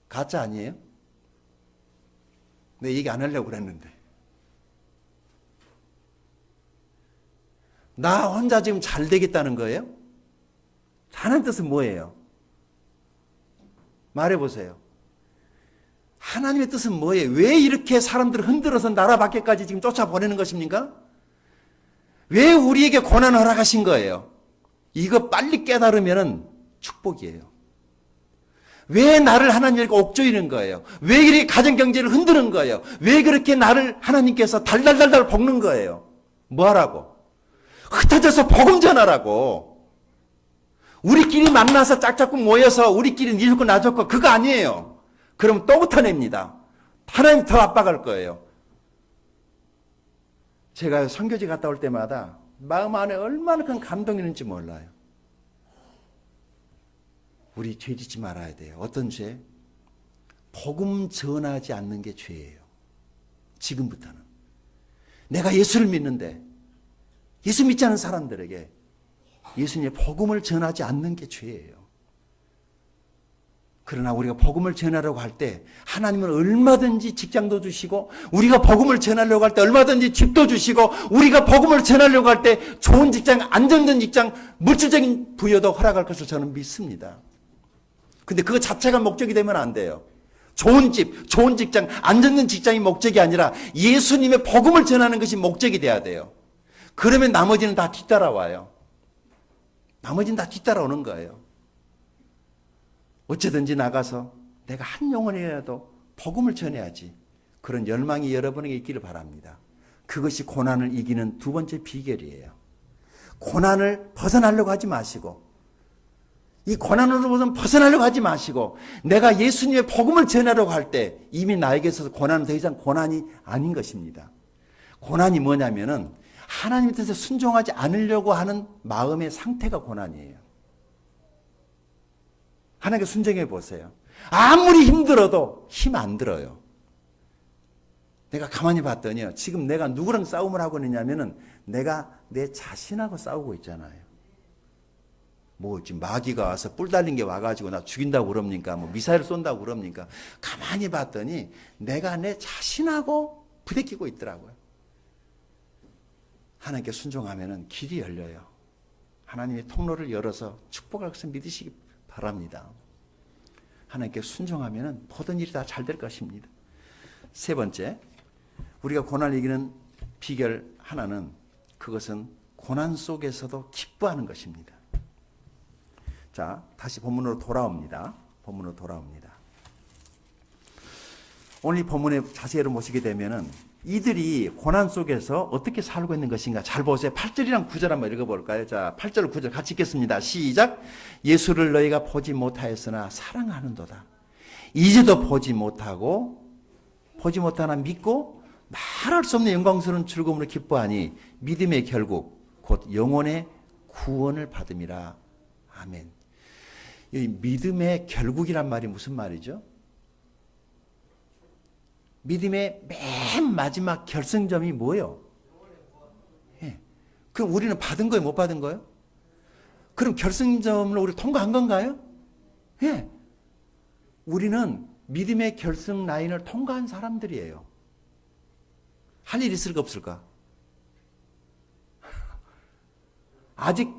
가짜 아니에요? 내 얘기 안 하려고 그랬는데. 나 혼자 지금 잘 되겠다는 거예요? 하나님 뜻은 뭐예요? 말해보세요. 하나님의 뜻은 뭐예요? 왜 이렇게 사람들을 흔들어서 나라 밖에까지 지금 쫓아보내는 것입니까? 왜 우리에게 고난을 허락하신 거예요? 이거 빨리 깨달으면 축복이에요. 왜 나를 하나님께 옥조이는 거예요? 왜 이렇게 가정경제를 흔드는 거예요? 왜 그렇게 나를 하나님께서 달달달달 볶는 거예요? 뭐 하라고? 흩어져서 복음 전하라고. 우리끼리 만나서 짝짝꿍 모여서 우리끼리 니 좋고 나 좋고 그거 아니에요. 그러면 또 흩어냅니다. 하나님 더 압박할 거예요. 제가 선교지 갔다 올 때마다 마음 안에 얼마나 큰 감동이 있는지 몰라요. 우리 죄 짓지 말아야 돼요. 어떤 죄? 복음 전하지 않는 게 죄예요. 지금부터는. 내가 예수를 믿는데 예수 믿지 않은 사람들에게 예수님의 복음을 전하지 않는 게 죄예요. 그러나 우리가 복음을 전하려고 할 때 하나님은 얼마든지 직장도 주시고 우리가 복음을 전하려고 할 때 얼마든지 집도 주시고 우리가 복음을 전하려고 할 때 좋은 직장, 안정된 직장, 물질적인 부여도 허락할 것을 저는 믿습니다. 근데 그거 자체가 목적이 되면 안 돼요. 좋은 집, 좋은 직장, 안정된 직장이 목적이 아니라 예수님의 복음을 전하는 것이 목적이 돼야 돼요. 그러면 나머지는 다 뒤따라와요. 나머지는 다 뒤따라오는 거예요. 어쩌든지 나가서 내가 한 영혼이라도 복음을 전해야지. 그런 열망이 여러분에게 있기를 바랍니다. 그것이 고난을 이기는 두 번째 비결이에요. 고난을 벗어나려고 하지 마시고 이 고난으로부터 벗어나려고 하지 마시고 내가 예수님의 복음을 전하려고 할 때 이미 나에게 있어서 고난은 더 이상 고난이 아닌 것입니다. 고난이 뭐냐면은 하나님의 뜻에 순종하지 않으려고 하는 마음의 상태가 고난이에요. 하나님께 순종해 보세요. 아무리 힘들어도 힘 안 들어요. 내가 가만히 봤더니요. 지금 내가 누구랑 싸움을 하고 있냐면은 내가 내 자신하고 싸우고 있잖아요. 뭐 지금 마귀가 와서 뿔 달린 게 와가지고 나 죽인다고 그럽니까? 뭐 미사일 쏜다고 그럽니까? 가만히 봤더니 내가 내 자신하고 부대끼고 있더라고요. 하나님께 순종하면은 길이 열려요. 하나님의 통로를 열어서 축복할 것을 믿으시기 바랍니다. 하나님께 순종하면은 모든 일이 다 잘 될 것입니다. 세 번째, 우리가 고난을 이기는 비결 하나는 그것은 고난 속에서도 기뻐하는 것입니다. 자, 다시 본문으로 돌아옵니다. 본문으로 돌아옵니다. 오늘 이 본문에 자세히 보시게 되면은 이들이 고난 속에서 어떻게 살고 있는 것인가 잘 보세요. 8절이랑 9절 한번 읽어볼까요? 자, 8절 9절 같이 읽겠습니다. 시작. 예수를 너희가 보지 못하였으나 사랑하는도다. 이제도 보지 못하나 믿고 말할 수 없는 영광스러운 즐거움으로 기뻐하니 믿음의 결국 곧 영혼의 구원을 받음이라. 아멘. 이 믿음의 결국이란 말이 무슨 말이죠? 믿음의 맨 마지막 결승점이 뭐예요? 예. 그럼 우리는 받은 거예요? 못 받은 거예요? 그럼 결승점을 우리 통과한 건가요? 예. 우리는 믿음의 결승 라인을 통과한 사람들이에요. 할 일 있을까 없을까? 아직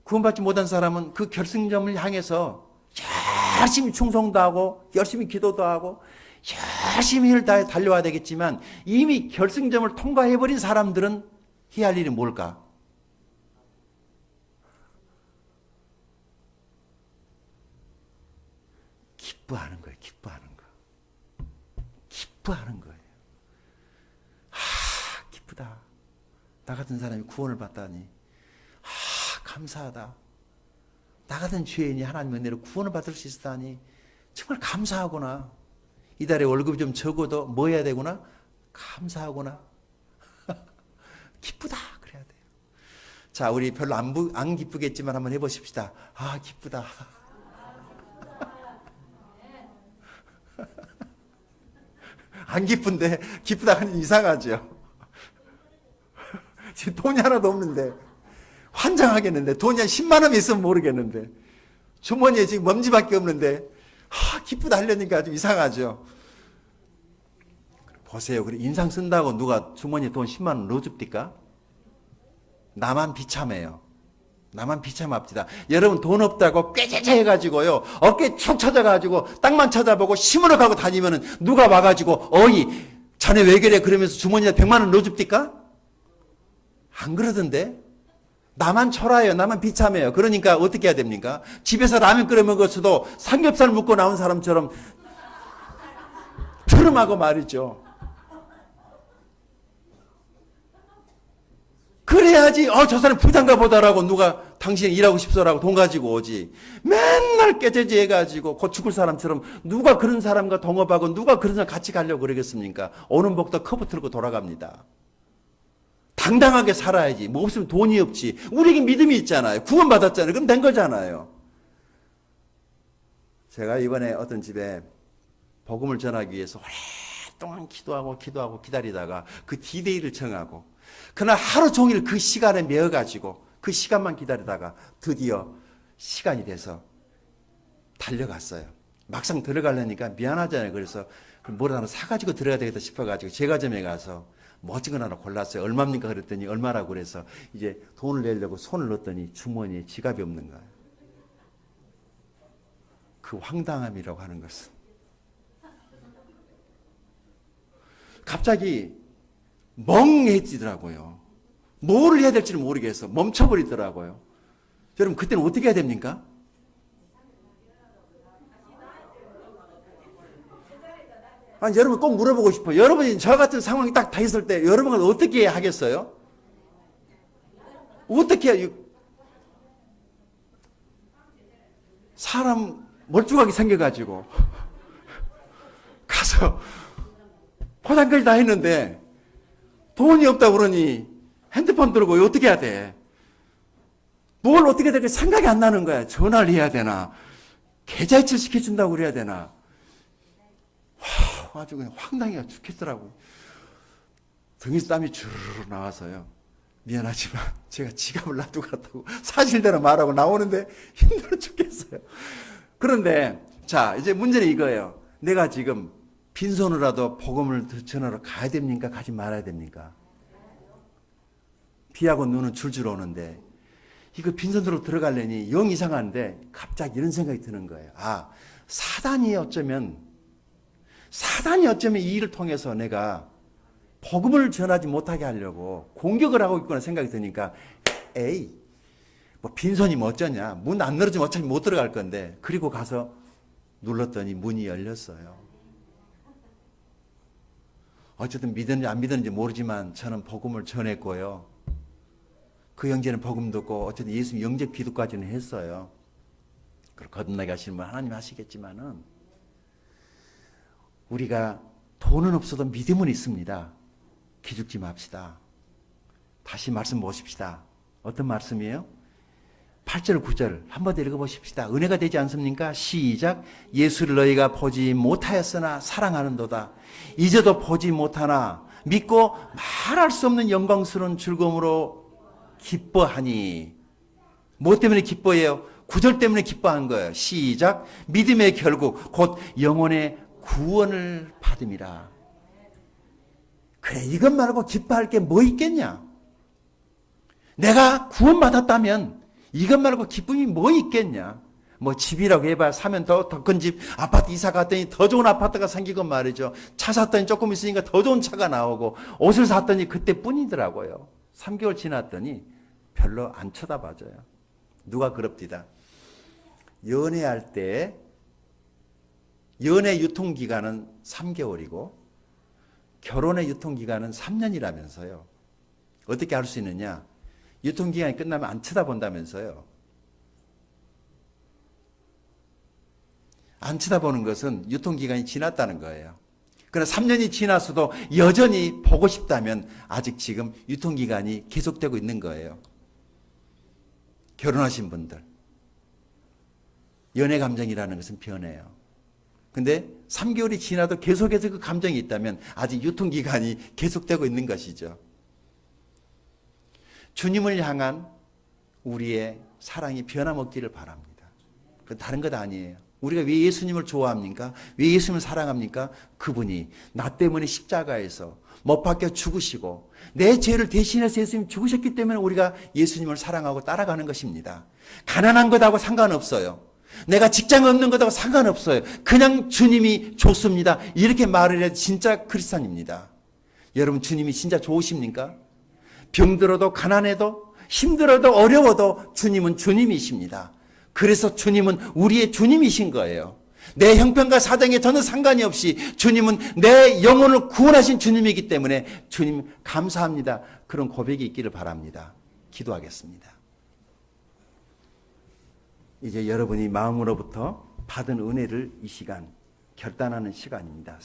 구원받지 못한 사람은 그 결승점을 향해서 열심히 충성도 하고 열심히 기도도 하고 열심히 힘을 다해 달려와야 되겠지만 이미 결승점을 통과해버린 사람들은 해야 할 일이 뭘까? 기뻐하는 거예요. 기뻐하는 거. 기뻐하는 거예요. 기쁘다. 나 같은 사람이 구원을 받다니. 감사하다. 나 같은 죄인이 하나님 은혜로 구원을 받을 수 있다니 정말 감사하구나. 이달에 월급이 좀 적어도 뭐 해야 되구나? 감사하구나. 기쁘다. 그래야 돼요. 자, 우리 별로 안 기쁘겠지만 한번 해보십시다. 기쁘다. 안 기쁜데 기쁘다 하니 이상하죠. 지금 돈이 하나도 없는데 환장하겠는데 돈이 한 10만 원 있으면 모르겠는데 주머니에 지금 먼지밖에 없는데 기쁘다 하려니까 좀 이상하죠. 보세요. 그래 인상 쓴다고 누가 주머니에 돈 10만 원 넣어줍니까? 나만 비참해요. 나만 비참합니다. 여러분 돈 없다고 꾀죄죄 해가지고요 어깨 축 쳐져가지고 땅만 쳐다보고 심으러 가고 다니면은 누가 와가지고 어이 자네 왜 그래 그러면서 주머니에 100만 원 넣어줍니까? 안 그러던데. 나만 초라해요. 나만 비참해요. 그러니까 어떻게 해야 됩니까? 집에서 라면 끓여 먹었어도 삼겹살 먹고 나온 사람처럼 트름하고 말이죠. 그래야지 저 사람 부자인가 보다라고 누가 당신 일하고 싶소라고 돈 가지고 오지. 맨날 깨재지 해가지고 곧 죽을 사람처럼 누가 그런 사람과 동업하고 누가 그런 사람 같이 가려고 그러겠습니까? 오는 복도 커브 틀고 돌아갑니다. 당당하게 살아야지. 뭐 없으면 돈이 없지. 우리에게 믿음이 있잖아요. 구원받았잖아요. 그럼 된 거잖아요. 제가 이번에 어떤 집에 복음을 전하기 위해서 오랫동안 기도하고 기다리다가 그 디데이를 정하고 그날 하루 종일 그 시간에 메어가지고 그 시간만 기다리다가 드디어 시간이 돼서 달려갔어요. 막상 들어가려니까 미안하잖아요. 그래서 뭘 하나 사가지고 들어가야 되겠다 싶어가지고 제과점에 가서 멋진 거 하나 골랐어요. 얼마입니까? 그랬더니 얼마라고 그래서 이제 돈을 내려고 손을 넣었더니 주머니에 지갑이 없는 거예요. 그 황당함이라고 하는 것은 갑자기 멍해지더라고요. 뭘 해야 될지를 모르겠어. 멈춰버리더라고요. 여러분 그때는 어떻게 해야 됩니까? 아니, 여러분 꼭 물어보고 싶어요. 여러분이 저 같은 상황이 딱 다 있을 때 여러분은 어떻게 하겠어요? 어떻게 해요? 사람 멀쩡하게 생겨가지고 가서 포장까지 다 했는데 돈이 없다 그러니 핸드폰 들고 어떻게 해야 돼? 뭘 어떻게 될까 생각이 안 나는 거야. 전화를 해야 되나? 계좌이체를 시켜준다고 그래야 되나? 아주 그냥 황당해 죽겠더라고요. 등에서 땀이 주르르 나와서요. 미안하지만 제가 지갑을 놔두고 갔다고 사실대로 말하고 나오는데 힘들어 죽겠어요. 그런데 자 이제 문제는 이거예요. 내가 지금 빈손으로라도 복음을 전하러 가야 됩니까? 가지 말아야 됩니까? 비하고 눈은 줄줄 오는데 이거 빈손으로 들어가려니 영 이상한데 갑자기 이런 생각이 드는 거예요. 사단이 어쩌면 이 일을 통해서 내가 복음을 전하지 못하게 하려고 공격을 하고 있구나 생각이 드니까 뭐 빈손이면 어쩌냐. 문 안 열어주면 어차피 못 들어갈 건데. 그리고 가서 눌렀더니 문이 열렸어요. 어쨌든 믿었는지 안 믿었는지 모르지만 저는 복음을 전했고요. 그 형제는 복음 듣고 어쨌든 예수님 영접 기도까지는 했어요. 그리고 거듭나게 하시는 분 하나님 하시겠지만은 우리가 돈은 없어도 믿음은 있습니다. 기죽지 맙시다. 다시 말씀 보십시다. 어떤 말씀이에요? 8절 9절 한번 더 읽어보십시다. 은혜가 되지 않습니까? 시작. 예수를 너희가 보지 못하였으나 사랑하는도다. 이제도 보지 못하나 믿고 말할 수 없는 영광스러운 즐거움으로 기뻐하니. 뭐 때문에 기뻐해요? 9절 때문에 기뻐한 거예요. 시작. 믿음의 결국 곧 영혼의 구원을 받음이라. 그래 이것 말고 기뻐할 게 뭐 있겠냐? 내가 구원받았다면 이것 말고 기쁨이 뭐 있겠냐? 뭐 집이라고 해봐야 사면 더 큰 집, 아파트 이사 갔더니 더 좋은 아파트가 생기건 말이죠. 차 샀더니 조금 있으니까 더 좋은 차가 나오고 옷을 샀더니 그때뿐이더라고요. 3개월 지났더니 별로 안 쳐다봐줘요. 누가 그럽디다. 연애할 때 연애 유통기간은 3개월이고 결혼의 유통기간은 3년이라면서요. 어떻게 알 수 있느냐? 유통기간이 끝나면 안 쳐다본다면서요. 안 쳐다보는 것은 유통기간이 지났다는 거예요. 그러나 3년이 지났어도 여전히 보고 싶다면 아직 지금 유통기간이 계속되고 있는 거예요. 결혼하신 분들. 연애 감정이라는 것은 변해요. 근데 3개월이 지나도 계속해서 그 감정이 있다면 아직 유통기간이 계속되고 있는 것이죠. 주님을 향한 우리의 사랑이 변함없기를 바랍니다. 그건 다른 것 아니에요. 우리가 왜 예수님을 좋아합니까? 왜 예수님을 사랑합니까? 그분이 나 때문에 십자가에서 못 박혀 죽으시고 내 죄를 대신해서 예수님 죽으셨기 때문에 우리가 예수님을 사랑하고 따라가는 것입니다. 가난한 것하고 상관없어요. 내가 직장 없는 것하고 상관없어요. 그냥 주님이 좋습니다. 이렇게 말을 해도 진짜 크리스찬입니다. 여러분 주님이 진짜 좋으십니까? 병들어도 가난해도 힘들어도 어려워도 주님은 주님이십니다. 그래서 주님은 우리의 주님이신 거예요. 내 형편과 사정에 전혀 상관이 없이 주님은 내 영혼을 구원하신 주님이기 때문에 주님 감사합니다. 그런 고백이 있기를 바랍니다. 기도하겠습니다. 이제 여러분이 마음으로부터 받은 은혜를 이 시간 결단하는 시간입니다.